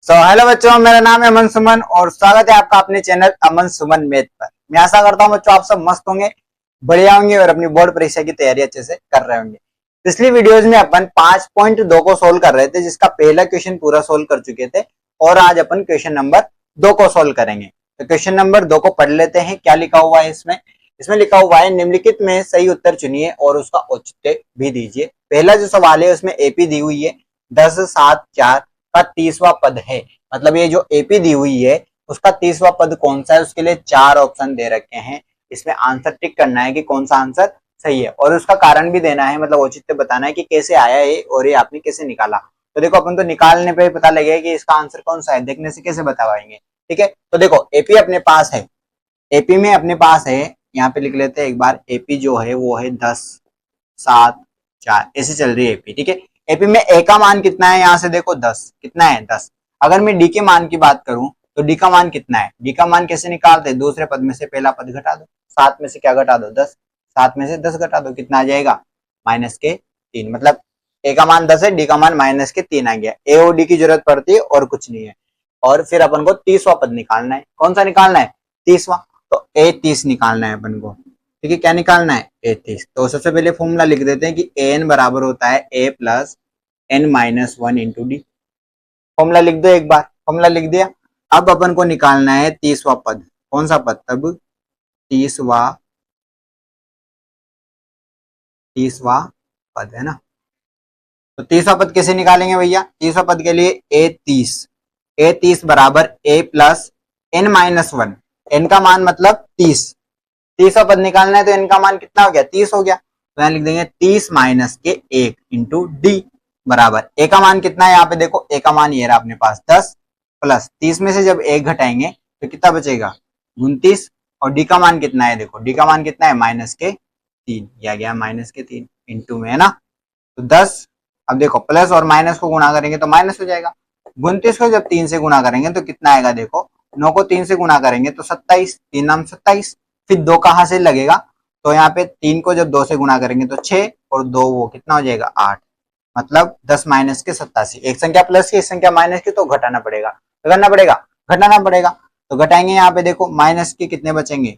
Hello बच्चों, मेरा नाम है अमन सुमन और स्वागत है आपका अपने चैनल अमन सुमन मैथ पर। मैं आशा करता हूं बच्चों आप सब मस्त होंगे, बढ़िया होंगे और अपनी बोर्ड परीक्षा की तैयारी अच्छे से कर रहे होंगे। पिछली वीडियोज में अपन 5.2 को सोल्व कर रहे थे, जिसका पहला क्वेश्चन पूरा सोल्व कर चुके थे और आज अपन क्वेश्चन नंबर 2 को सोल्व करेंगे। तो क्वेश्चन नंबर 2 को पढ़ लेते हैं। क्या लिखा हुआ है इसमें? इसमें लिखा हुआ है निम्नलिखित में सही उत्तर चुनिए और उसका औचित्य भी दीजिए। पहला जो सवाल है उसमें एपी दी हुई है 10, 7, 4 का 30वां पद है। मतलब ये जो एपी दी हुई है उसका 30वां पद कौन सा है, उसके लिए 4 ऑप्शन दे रखे हैं। इसमें आंसर टिक करना है कि कौन सा आंसर सही है और उसका कारण भी देना है, मतलब औचित्य बताना है कि कैसे आया है और ये आपने कैसे निकाला। तो देखो अपन तो निकालने पे पता लगेगा कि इसका आंसर कौन सा है, देखने से कैसे बता पाएंगे। ठीक है, तो देखो एपी अपने पास है, एपी में अपने पास है, यहाँ पे लिख लेते हैं एक बार। एपी जो है वो है 10, 7, 4 ऐसे चल रही है एपी। ठीक है, एपी में ए का मान कितना है, यहाँ से देखो 10, कितना है 10। अगर मैं डी के मान की बात करूं तो डी का मान कितना है, डी का मान कैसे निकालते हैं, दूसरे पद में से पहला पद घटा दो। 7 में से क्या घटा दो, 10। 7 में से 10 घटा दो, कितना आ जाएगा, -3। मतलब ए का मान 10 है, डी का मान -3 आ गया। ए और डी की जरूरत पड़ती है और कुछ नहीं है। और फिर अपन को 30वां पद निकालना है। कौन सा निकालना है, 30वां। तो ए 30 निकालना है अपन को। ठीक है, क्या निकालना है, ए 30। तो सबसे पहले फॉर्मूला लिख देते हैं कि एन बराबर होता है A plus N minus 1 into D. Formula लिख दो एक बार, फॉर्मूला लिख दिया। अब अपन को निकालना है 30वां पद। कौन सा पद, तब 30वां 30वां पद है ना। तो 30वां पद कैसे निकालेंगे भैया, 30वां पद के लिए ए 30 बराबर ए प्लस एन माइनस 1। एन का मान मतलब 30, 30वां पद निकालना है तो एन का मान कितना हो गया, 30 हो गया। तो यहाँ लिख देंगे 30 माइनस के 1 इंटू डी बराबर ए का मान कितना है, यहाँ पे देखो ए का मान ये रहा अपने पास 10 प्लस 30 में से जब 1 घटाएंगे तो कितना बचेगा, 29। और डी का मान कितना है, देखो डी का मान कितना है, -3। यह गया -3 इंटू में है ना। तो 10, अब देखो प्लस और माइनस को गुणा करेंगे तो माइनस हो जाएगा। 29 को जब 3 से गुणा करेंगे तो कितना आएगा, देखो 9 को 3 से गुणा करेंगे तो 27, 3 नाम 27। फिर 2 कहाँ से लगेगा, तो यहाँ पे 3 को जब 2 से गुणा करेंगे तो 6 और 2 वो कितना हो जाएगा, 8। मतलब 10 माइनस के 87। एक संख्या प्लस की एक संख्या माइनस की तो घटाना पड़ेगा, तो करना पड़ेगा, घटाना पड़ेगा। तो घटाएंगे, यहाँ पे देखो माइनस के कितने बचेंगे,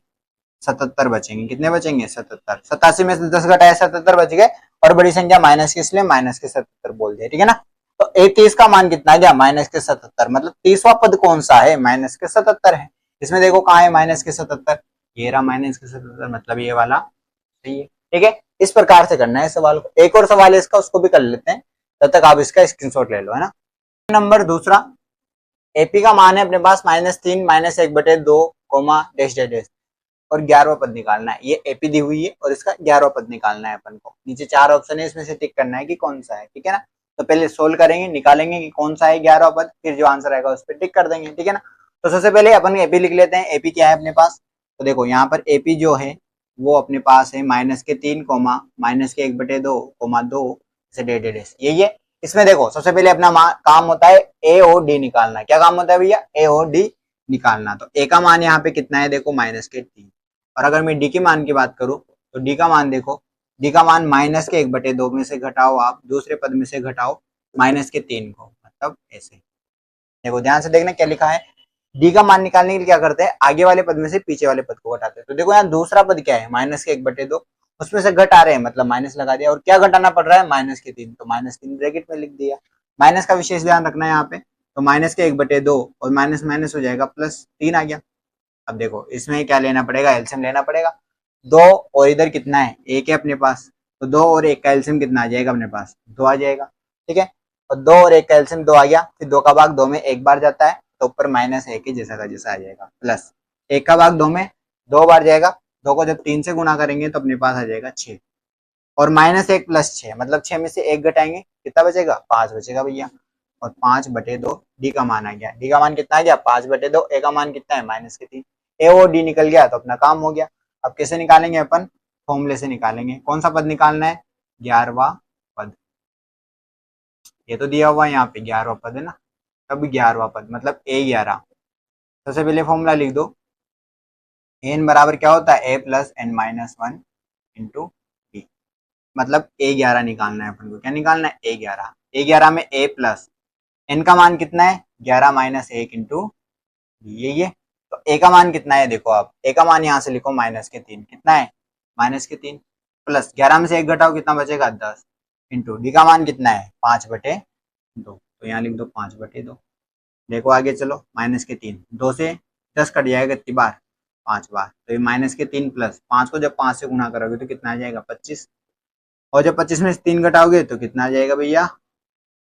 77 बचेंगे। कितने बचेंगे, 77। 87 में से 10 घटाए 77 बच गए और बड़ी संख्या माइनस की, इसलिए माइनस के 77 बोल दिया। ठीक है ना। तो ए 30 का मान कितना आ गया, -77। मतलब 30वां पद कौन सा है, -77 है। इसमें देखो कहाँ है -77, ये रहा -77, मतलब ये वाला सही है। ठीक है, इस प्रकार से करना है सवाल को। एक और सवाल है इसका, उसको भी कर लेते हैं, तब तक आप इसका स्क्रीनशॉट ले लो, है ना। नंबर दूसरा, एपी का मान है अपने पास -3 -1/2 कोमा डैश डैश डैश और 11वां पद निकालना है। ये एपी दी हुई है और इसका 11वां पद निकालना है अपन को। नीचे 4 ऑप्शन है, इसमें से टिक करना है कि कौन सा है। ठीक है ना। तो पहले सोल्व करेंगे, निकालेंगे कि कौन सा है 11वां पद, फिर जो आंसर आएगा उस पर टिक कर देंगे। ठीक है ना। तो सबसे पहले अपन एपी लिख लेते हैं। एपी क्या है अपने पास, तो देखो यहाँ पर एपी जो है वो अपने पास है -3 कोमा -1/2 कोमा 2 से डेढ़ यही है। इसमें देखो सबसे पहले अपना काम होता है ए और डी निकालना। क्या काम होता है भैया, ए और डी निकालना। तो ए का मान यहाँ पे कितना है, देखो -3। और अगर मैं डी के मान की बात करूं तो डी का मान देखो, डी का मान -1/2 में से घटाओ, आप दूसरे पद में से घटाओ -3 को, मतलब ऐसे। देखो ध्यान से देखना क्या लिखा है, डी का मान निकालने के लिए क्या करते हैं, आगे वाले पद में से पीछे वाले पद को घटाते हैं। तो देखो यहाँ दूसरा पद क्या है, -1/2, उसमें से घटा रहे हैं, मतलब माइनस लगा दिया। और क्या घटाना पड़ रहा है, -3, तो -3 ब्रैकेट में लिख दिया। माइनस का विशेष ध्यान रखना है यहाँ पे। तो -1/2 और माइनस माइनस हो जाएगा, +3 आ गया। अब देखो इसमें क्या लेना पड़ेगा, एलसीएम लेना पड़ेगा। 2 और इधर कितना है, 1 है अपने पास, तो 2 और 1 का एलसीएम कितना आ जाएगा अपने पास, 2 आ जाएगा। ठीक है, और 2 और 1 का एलसीएम 2 आ गया। फिर 2 का भाग 2 में एक बार जाता है तो ऊपर -1 है, जैसा का जैसा आ जाएगा, प्लस 1 का भाग 2 में 2 बार जाएगा। 2 को जब 3 से गुणा करेंगे तो अपने पास आ जाएगा 6 और -1 + 6, मतलब 6 में से 1 घटाएंगे, कितना बचेगा, 5 बचेगा भैया। और 5/2 डी का मान आ गया। डी का मान कितना आ गया, 5/2। ए का मान कितना है, -3। ए और डी निकल गया तो अपना काम हो गया। अब कैसे निकालेंगे अपन, फॉर्मूले से निकालेंगे। कौन सा पद निकालना है, 11वां पद। ये तो दिया हुआ है यहाँ पे 11वां पद है ना, तब 11वां पद मतलब A11। सबसे पहले फॉर्मूला लिख दो, एन बराबर क्या होता है, a + n-1 इंटू डी। मतलब A11 निकालना है अपन को। क्या निकालना है, A11। A11 में a प्लस n का मान कितना है 11 माइनस 1 इंटू ये। तो a का मान कितना है, देखो आप a का मान यहाँ से लिखो -3, कितना है -3, प्लस 11 में से 1 घटाओ कितना बचेगा 10, इंटू d का मान कितना है 5/2, तो यहाँ लिख दो 5/2। देखो आगे चलो -3, 2 से 10 कट जाएगा कितनी बार 5 बार, तो ये -3 प्लस 5 को जब 5 से गुणा करोगे तो कितना आ जाएगा 25, और जब 25 में से 3 घटाओगे तो कितना आ जाएगा भैया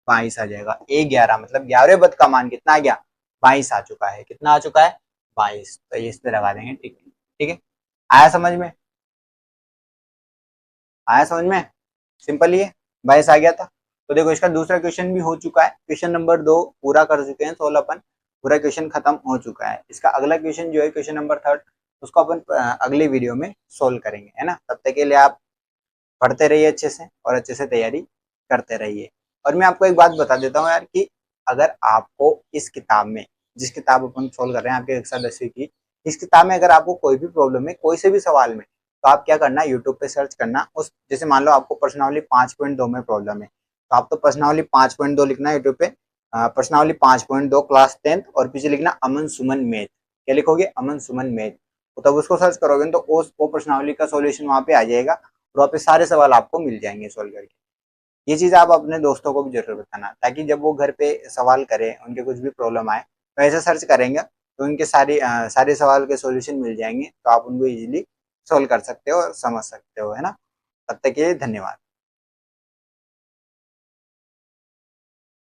22 आ जाएगा। A11 मतलब 11वें पद का मान कितना आ गया 22 आ चुका है, कितना आ चुका है 22, तो ये इस पे लगा देंगे। ठीक है, ठीक है, आया समझ में, आया समझ में, सिंपल ही है, 22 आ गया था। तो देखो इसका दूसरा क्वेश्चन भी हो चुका है, क्वेश्चन नंबर 2 पूरा कर चुके हैं, 16 अपन पूरा क्वेश्चन खत्म हो चुका है। इसका अगला क्वेश्चन जो है क्वेश्चन नंबर 3 उसको अपन अगले वीडियो में सोल्व करेंगे, है ना। तब तक के लिए आप पढ़ते रहिए अच्छे से और अच्छे से तैयारी करते रहिए। और मैं आपको एक बात बता देता हूँ यार कि अगर आपको इस किताब में, जिस किताब अपन सोल्व कर रहे हैं आपके कक्षा 10वीं की, इस किताब में अगर आपको कोई भी प्रॉब्लम है कोई से भी सवाल में, तो आप क्या करना यूट्यूब पे सर्च करना उस, जैसे मान लो आपको प्रश्नावली 5.2 में प्रॉब्लम है, तो आप तो प्रश्नावली 5.2 लिखना यूट्यूब पे, प्रश्नावली 5.2 क्लास 10th और पीछे लिखना अमन सुमन मैथ, क्या लिखोगे अमन सुमन मैथ, तो तब उसको सर्च करोगे तो वो प्रश्नावली का सॉल्यूशन वहाँ पे आ जाएगा और वहाँ पे सारे सवाल आपको मिल जाएंगे सोल्व करके। ये चीज़ आप अपने दोस्तों को भी जरूर बताना, ताकि जब वो घर पे सवाल करें उनके कुछ भी प्रॉब्लम आए तो ऐसे सर्च करेंगे तो उनके सारे सवाल के सॉल्यूशन मिल जाएंगे, तो आप उनको इजीली सोल्व कर सकते हो और समझ सकते हो, है ना। तब तक के लिए धन्यवाद।